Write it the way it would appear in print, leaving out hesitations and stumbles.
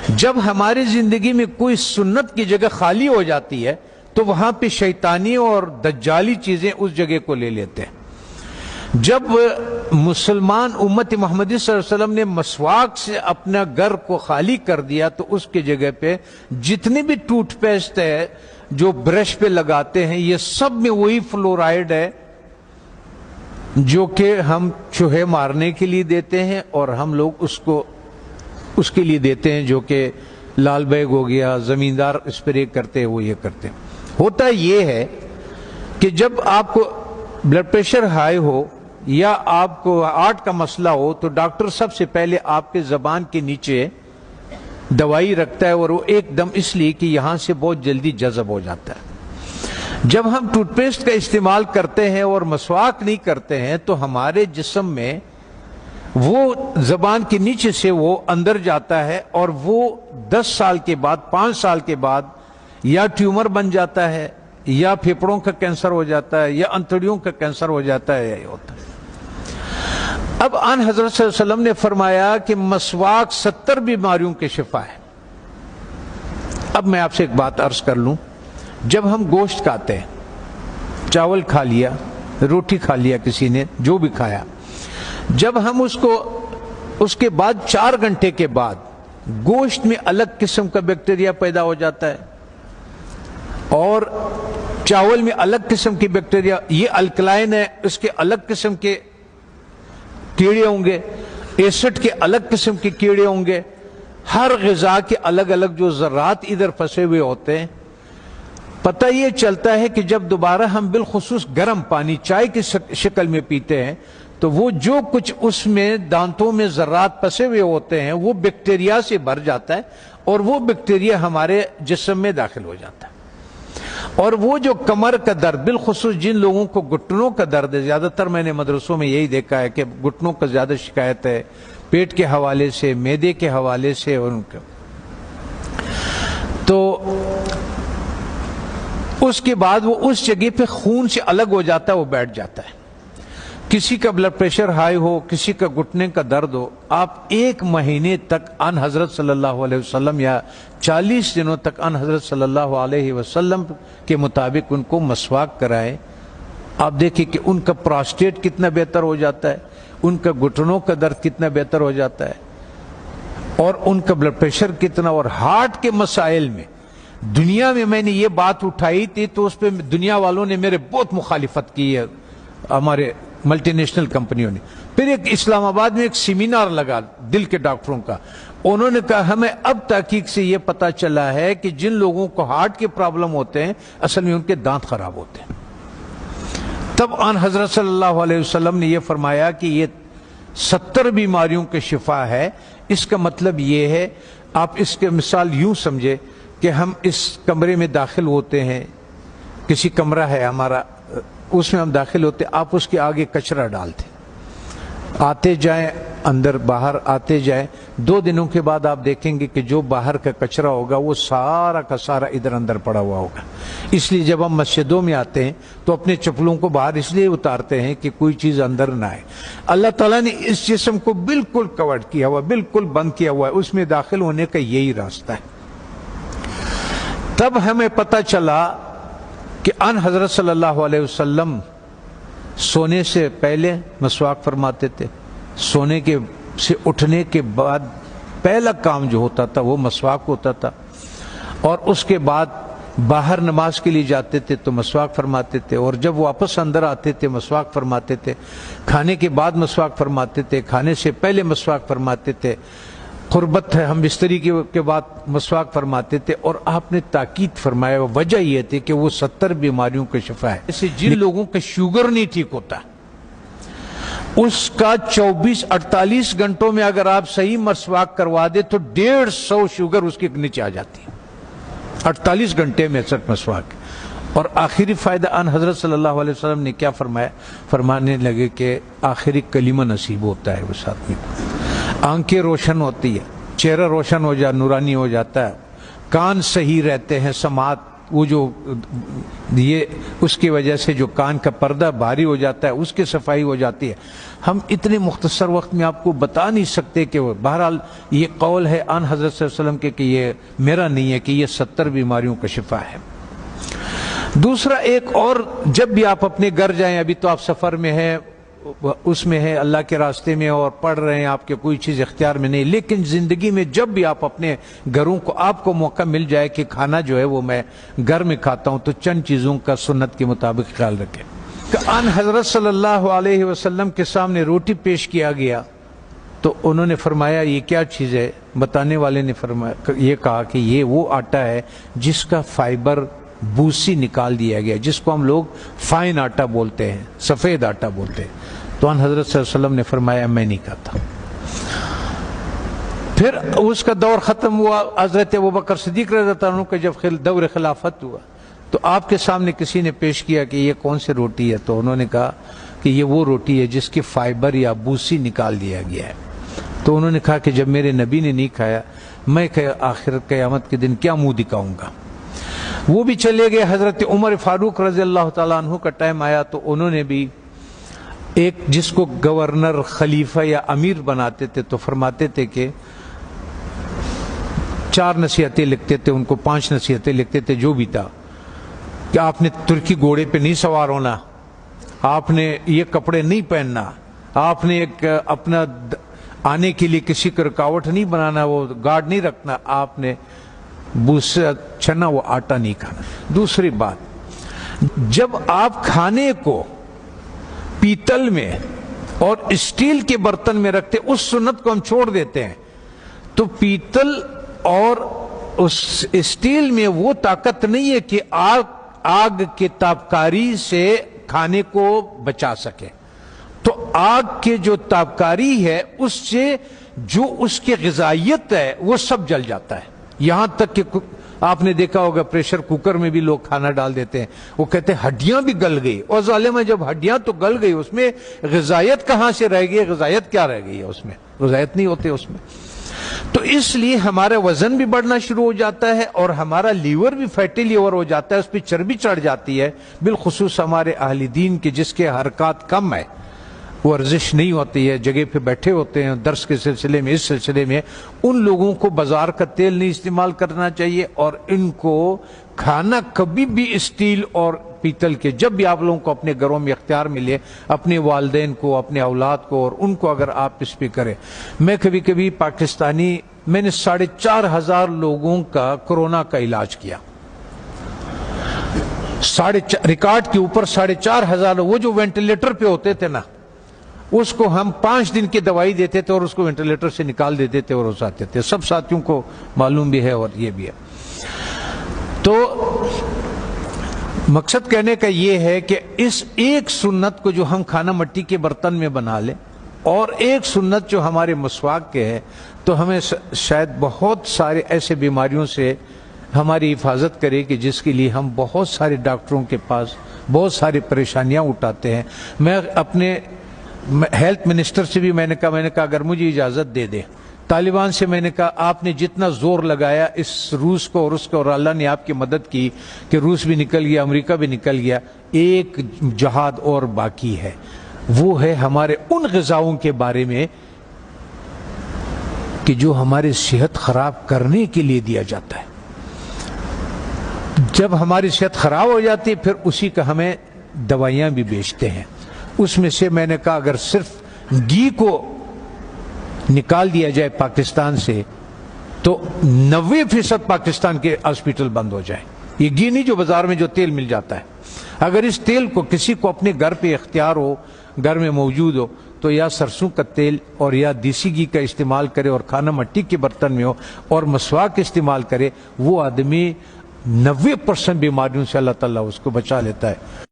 جب ہماری زندگی میں کوئی سنت کی جگہ خالی ہو جاتی ہے تو وہاں پہ شیطانی اور دجالی چیزیں اس جگہ کو لے لیتے ہیں۔ جب مسلمان امت محمدی صلی اللہ علیہ وسلم نے مسواک سے اپنا گھر کو خالی کر دیا تو اس کی جگہ پہ جتنے بھی ٹوتھ پیسٹ ہے جو برش پہ لگاتے ہیں یہ سب میں وہی فلورائڈ ہے جو کہ ہم چوہے مارنے کے لیے دیتے ہیں، اور ہم لوگ اس کے لیے دیتے ہیں جو کہ لال بیگ ہو گیا، زمیندار اسپرے کرتے ہیں وہ یہ کرتے ہیں۔ ہوتا یہ ہے کہ جب آپ کو بلڈ پریشر ہائی ہو یا آپ کو ہارٹ کا مسئلہ ہو تو ڈاکٹر سب سے پہلے آپ کے زبان کے نیچے دوائی رکھتا ہے، اور وہ ایک دم اس لیے کہ یہاں سے بہت جلدی جذب ہو جاتا ہے۔ جب ہم ٹوتھ پیسٹ کا استعمال کرتے ہیں اور مسواک نہیں کرتے ہیں تو ہمارے جسم میں وہ زبان کے نیچے سے وہ اندر جاتا ہے، اور وہ 10 سال کے بعد 5 سال کے بعد یا ٹیومر بن جاتا ہے یا پھیپھڑوں کا کینسر ہو جاتا ہے یا انتڑیوں کا کینسر ہو جاتا ہے، یہ ہوتا ہے۔ اب آن حضرت صلی اللہ علیہ وسلم نے فرمایا کہ مسواک 70 بیماریوں کے شفا ہے۔ اب میں آپ سے ایک بات عرض کر لوں، جب ہم گوشت کھاتے ہیں، چاول کھا لیا، روٹی کھا لیا، کسی نے جو بھی کھایا، جب ہم اس کے بعد 4 گھنٹے کے بعد گوشت میں الگ قسم کا بیکٹیریا پیدا ہو جاتا ہے اور چاول میں الگ قسم کی بیکٹیریا، یہ الکلائن ہے، اس کے الگ قسم کے کیڑے ہوں گے، ایسڈ کے الگ قسم کے کیڑے ہوں گے، ہر غذا کے الگ الگ جو ذرات ادھر پھنسے ہوئے ہوتے ہیں۔ پتہ یہ چلتا ہے کہ جب دوبارہ ہم بالخصوص گرم پانی چائے کی شکل میں پیتے ہیں تو وہ جو کچھ اس میں دانتوں میں ذرات پھنسے ہوئے ہوتے ہیں وہ بیکٹیریا سے بھر جاتا ہے، اور وہ بیکٹیریا ہمارے جسم میں داخل ہو جاتا ہے۔ اور وہ جو کمر کا درد، بالخصوص جن لوگوں کو گھٹنوں کا درد ہے، زیادہ تر میں نے مدرسوں میں یہی دیکھا ہے کہ گھٹنوں کا زیادہ شکایت ہے، پیٹ کے حوالے سے، معدے کے حوالے سے، اور ان کا تو اس کے بعد وہ اس جگہ پہ خون سے الگ ہو جاتا ہے، وہ بیٹھ جاتا ہے۔ کسی کا بلڈ پریشر ہائی ہو، کسی کا گھٹنے کا درد ہو، آپ 1 مہینے تک ان حضرت صلی اللہ علیہ وسلم یا 40 دنوں تک ان حضرت صلی اللہ علیہ وسلم کے مطابق ان کو مسواک کرائیں۔ آپ دیکھیں کہ ان کا پراسٹیٹ کتنا بہتر ہو جاتا ہے، ان کا گھٹنوں کا درد کتنا بہتر ہو جاتا ہے، اور ان کا بلڈ پریشر کتنا، اور ہارٹ کے مسائل میں دنیا میں نے یہ بات اٹھائی تھی تو اس پہ دنیا والوں نے میرے بہت مخالفت کی ہے، ہمارے ملٹی نیشنل کمپنیوں نے۔ پھر ایک اسلام آباد میں ایک سیمینار لگا دل کے ڈاکٹروں کا، انہوں نے کہا ہمیں اب تحقیق سے یہ پتا چلا ہے کہ جن لوگوں کو ہارٹ کے پرابلم ہوتے ہیں اصل میں ان کے دانت خراب ہوتے ہیں۔ تب آن حضرت صلی اللہ علیہ وسلم نے یہ فرمایا کہ یہ 70 بیماریوں کے شفا ہے۔ اس کا مطلب یہ ہے، آپ اس کے مثال یوں سمجھے کہ ہم اس کمرے میں داخل ہوتے ہیں، کسی کمرہ ہے ہمارا، اس میں ہم داخل ہوتے، آپ اس کے آگے کچرا ڈالتے، آتے جائیں اندر باہر آتے جائیں، 2 دنوں کے بعد آپ دیکھیں گے کہ جو باہر کا کچرا ہوگا وہ سارا کا سارا ادھر اندر پڑا ہوا ہوگا۔ اس لیے جب ہم مسجدوں میں آتے ہیں تو اپنے چپلوں کو باہر اس لیے اتارتے ہیں کہ کوئی چیز اندر نہ آئے۔ اللہ تعالیٰ نے اس جسم کو بالکل کور کیا ہوا، بالکل بند کیا ہوا ہے، اس میں داخل ہونے کا یہی راستہ ہے۔ تب ہمیں پتہ چلا کہ ان حضرت صلی اللہ علیہ وسلم سونے سے پہلے مسواک فرماتے تھے، سونے کے سے اٹھنے کے بعد پہلا کام جو ہوتا تھا وہ مسواک ہوتا تھا، اور اس کے بعد باہر نماز کے لیے جاتے تھے تو مسواک فرماتے تھے، اور جب واپس اندر آتے تھے مسواک فرماتے تھے، کھانے کے بعد مسواک فرماتے تھے، کھانے سے پہلے مسواک فرماتے تھے، قربت ہے ہم بستری کے بعد مسواک فرماتے تھے۔ اور آپ نے تاکید فرمایا، وجہ یہ تھی کہ وہ 70 بیماریوں کا شفا ہے۔ جیسے جن لوگوں کا شوگر نہیں ٹھیک ہوتا، اس کا 24-48 گھنٹوں میں اگر آپ صحیح مسواک کروا دے تو 150 شوگر اس کے نیچے آ جاتی ہے، 48 گھنٹے میں صرف مسواک۔ اور آخری فائدہ ان حضرت صلی اللہ علیہ وسلم نے کیا فرمایا؟ فرمانے لگے کہ آخری کلمہ نصیب ہوتا ہے اس آدمی کو، آنکھیں روشن ہوتی ہے، چہرہ روشن ہو جاتا، نورانی ہو جاتا ہے، کان صحیح رہتے ہیں، سماعت وہ جو یہ اس کی وجہ سے جو کان کا پردہ بھاری ہو جاتا ہے اس کی صفائی ہو جاتی ہے. ہم اتنے مختصر وقت میں آپ کو بتا نہیں سکتے کہ وہ بہرحال یہ قول ہے آن حضرت صلی اللہ علیہ وسلم کے کہ یہ میرا نہیں ہے کہ یہ 70 بیماریوں کا شفا ہے. دوسرا ایک اور، جب بھی آپ اپنے گھر جائیں، ابھی تو آپ سفر میں ہیں، اس میں ہے اللہ کے راستے میں اور پڑھ رہے ہیں، آپ کے کوئی چیز اختیار میں نہیں، لیکن زندگی میں جب بھی آپ اپنے گھروں کو آپ کو موقع مل جائے کہ کھانا جو ہے وہ میں گھر میں کھاتا ہوں، تو چند چیزوں کا سنت کے مطابق خیال رکھیں. کہ ان حضرت صلی اللہ علیہ وسلم کے سامنے روٹی پیش کیا گیا تو انہوں نے فرمایا یہ کیا چیز ہے؟ بتانے والے نے فرمایا، یہ کہا کہ یہ وہ آٹا ہے جس کا فائبر بوسی نکال دیا گیا، جس کو ہم لوگ فائن آٹا بولتے ہیں، سفید آٹا بولتے ہیں. تو ان حضرت صلی اللہ علیہ وسلم نے فرمایا میں نہیں کھاتا. پھر اس کا دور ختم ہوا. حضرت ابوبکر صدیق رضی اللہ عنہ کا جب دور خلافت ہوا تو آپ کے سامنے کسی نے پیش کیا کہ یہ کون سی روٹی ہے؟ تو انہوں نے کہا کہ یہ وہ روٹی ہے جس کی فائبر یا بوسی نکال دیا گیا ہے. تو انہوں نے کہا کہ جب میرے نبی نے نہیں کھایا، میں آخر قیامت کے دن کیا منہ دکھاؤں گا؟ وہ بھی چلے گئے. حضرت عمر فاروق رضی اللہ تعالیٰ عنہ کا ٹائم آیا تو انہوں نے بھی ایک جس کو گورنر، خلیفہ یا امیر بناتے تھے تو فرماتے تھے کہ 4 نصیحتیں لکھتے تھے، ان کو 5 نصیحتیں لکھتے تھے جو بھی تھا، کہ آپ نے ترکی گھوڑے پہ نہیں سوار ہونا، آپ نے یہ کپڑے نہیں پہننا، آپ نے ایک اپنا آنے کے لیے کسی کا رکاوٹ نہیں بنانا، وہ گارڈ نہیں رکھنا، آپ نے بوسا چھنا وہ آٹا نہیں کھانا. دوسری بات، جب آپ کھانے کو پیتل میں اور اسٹیل کے برتن میں رکھتے، اس سنت کو ہم چھوڑ دیتے ہیں. تو پیتل اور اس اسٹیل میں وہ طاقت نہیں ہے کہ آگ کے تابکاری سے کھانے کو بچا سکے. تو آگ کے جو تابکاری ہے اس سے جو اس کی غذائیت ہے وہ سب جل جاتا ہے. یہاں تک کہ آپ نے دیکھا ہوگا پریشر کوکر میں بھی لوگ کھانا ڈال دیتے ہیں، وہ کہتے ہیں ہڈیاں بھی گل گئی. اور ظالم ہے، جب ہڈیاں تو گل گئی اس میں غذائیت کہاں سے رہ گئی؟ غذائیت کیا رہ گئی ہے اس میں؟ غذائیت نہیں ہوتے اس میں. تو اس لیے ہمارا وزن بھی بڑھنا شروع ہو جاتا ہے اور ہمارا لیور بھی فیٹی لیور ہو جاتا ہے، اس پہ چربی چڑھ جاتی ہے. بالخصوص ہمارے اہل دین کے جس کے حرکات کم ہے، ورزش نہیں ہوتی ہے، جگہ پہ بیٹھے ہوتے ہیں درس کے سلسلے میں، اس سلسلے میں، ان لوگوں کو بازار کا تیل نہیں استعمال کرنا چاہیے. اور ان کو کھانا کبھی بھی اسٹیل اور پیتل کے، جب بھی آپ لوگوں کو اپنے گھروں میں اختیار ملے، اپنے والدین کو، اپنے اولاد کو اور ان کو اگر آپ اس پہ کریں. میں کبھی کبھی پاکستانی، میں نے 4,500 لوگوں کا کورونا کا علاج کیا، ریکارڈ کے اوپر 4,500. وہ جو وینٹیلیٹر پہ ہوتے تھے نا، اس کو ہم 5 دن کی دوائی دیتے تھے اور اس کو وینٹیلیٹر سے نکال دیتے تھے اور اس آتے تھے. سب ساتھیوں کو معلوم بھی ہے اور یہ بھی ہے. تو مقصد کہنے کا یہ ہے کہ اس ایک سنت کو جو ہم کھانا مٹی کے برتن میں بنا لیں، اور ایک سنت جو ہمارے مسواک کے ہے، تو ہمیں شاید بہت سارے ایسے بیماریوں سے ہماری حفاظت کرے کہ جس کے لیے ہم بہت سارے ڈاکٹروں کے پاس بہت ساری پریشانیاں اٹھاتے ہیں. میں اپنے ہیلتھ منسٹر سے بھی میں نے کہا اگر مجھے اجازت دے دے، طالبان سے میں نے کہا آپ نے جتنا زور لگایا اس روس کو اور اس کو، اور اللہ نے آپ کی مدد کی کہ روس بھی نکل گیا، امریکہ بھی نکل گیا، ایک جہاد اور باقی ہے. وہ ہے ہمارے ان غذاؤں کے بارے میں کہ جو ہماری صحت خراب کرنے کے لیے دیا جاتا ہے. جب ہماری صحت خراب ہو جاتی ہے پھر اسی کا ہمیں دوائیاں بھی بیچتے ہیں. اس میں سے میں نے کہا اگر صرف گھی کو نکال دیا جائے پاکستان سے تو 90% پاکستان کے ہاسپٹل بند ہو جائیں. یہ گھی نہیں جو بازار میں جو تیل مل جاتا ہے. اگر اس تیل کو کسی کو اپنے گھر پہ اختیار ہو، گھر میں موجود ہو، تو یا سرسوں کا تیل اور یا دیسی گھی کا استعمال کرے اور کھانا مٹی کے برتن میں ہو اور مسواک استعمال کرے. وہ آدمی 90% بیماریوں سے اللہ تعالیٰ اس کو بچا لیتا ہے.